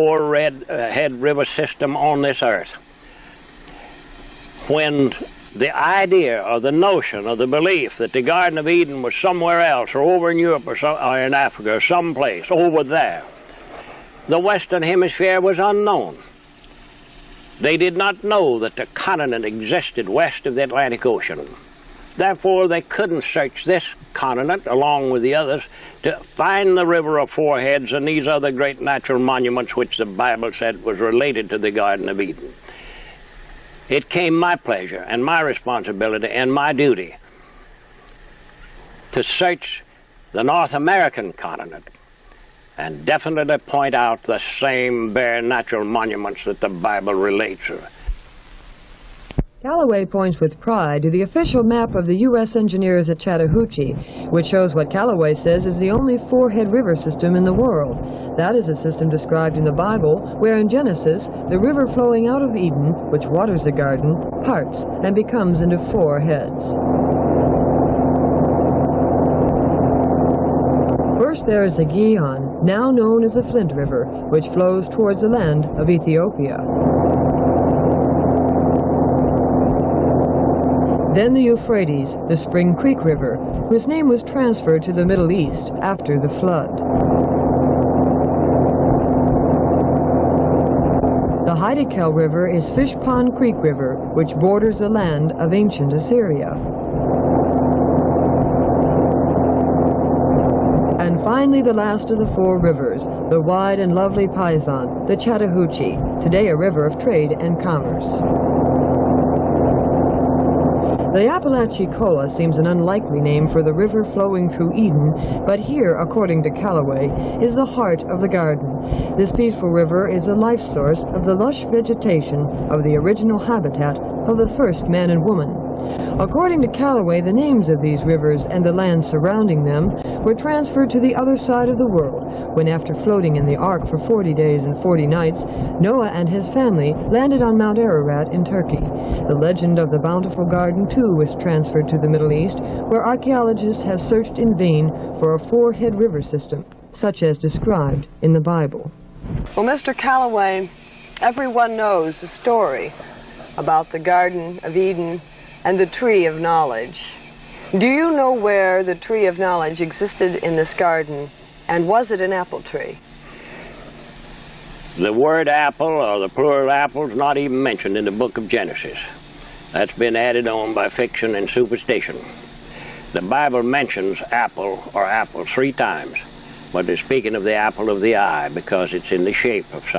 four-head river system on this earth. When the idea or the notion or the belief that the Garden of Eden was somewhere else, or over in Europe or in Africa or someplace over there, the Western Hemisphere was unknown. They did not know that the continent existed west of the Atlantic Ocean. Therefore, they couldn't search this continent along with the others to find the river of four heads and these other great natural monuments which the Bible said was related to the Garden of Eden. It came my pleasure and my responsibility and my duty to search the North American continent and definitely point out the same bare natural monuments that the Bible relates to. Callaway points with pride to the official map of the U.S. engineers at Chattahoochee, which shows what Callaway says is the only four-head river system in the world. That is a system described in the Bible, where in Genesis, the river flowing out of Eden, which waters the garden, parts and becomes into four heads. First there is the Gihon, now known as the Flint River, which flows towards the land of Ethiopia. Then the Euphrates, the Spring Creek River, whose name was transferred to the Middle East after the flood. The Hiddekel River is Fish Pond Creek River, which borders the land of ancient Assyria. And finally the last of the four rivers, the wide and lovely Pison, the Chattahoochee, today a river of trade and commerce. The Apalachicola seems an unlikely name for the river flowing through Eden, but here, according to Callaway, is the heart of the garden. This peaceful river is the life source of the lush vegetation of the original habitat of the first man and woman. According to Callaway, the names of these rivers and the land surrounding them were transferred to the other side of the world when, after floating in the ark for 40 days and 40 nights, Noah and his family landed on Mount Ararat in Turkey. The legend of the bountiful garden, too, was transferred to the Middle East, where archaeologists have searched in vain for a four-head river system, such as described in the Bible. Well, Mr. Callaway, everyone knows the story about the Garden of Eden and the Tree of Knowledge. Do you know where the Tree of Knowledge existed in this garden, and was it an apple tree? The word apple, or the plural apple, is not even mentioned in the book of Genesis. That's been added on by fiction and superstition. The Bible mentions apple or apples 3 times, but they're speaking of the apple of the eye because it's in the shape of something.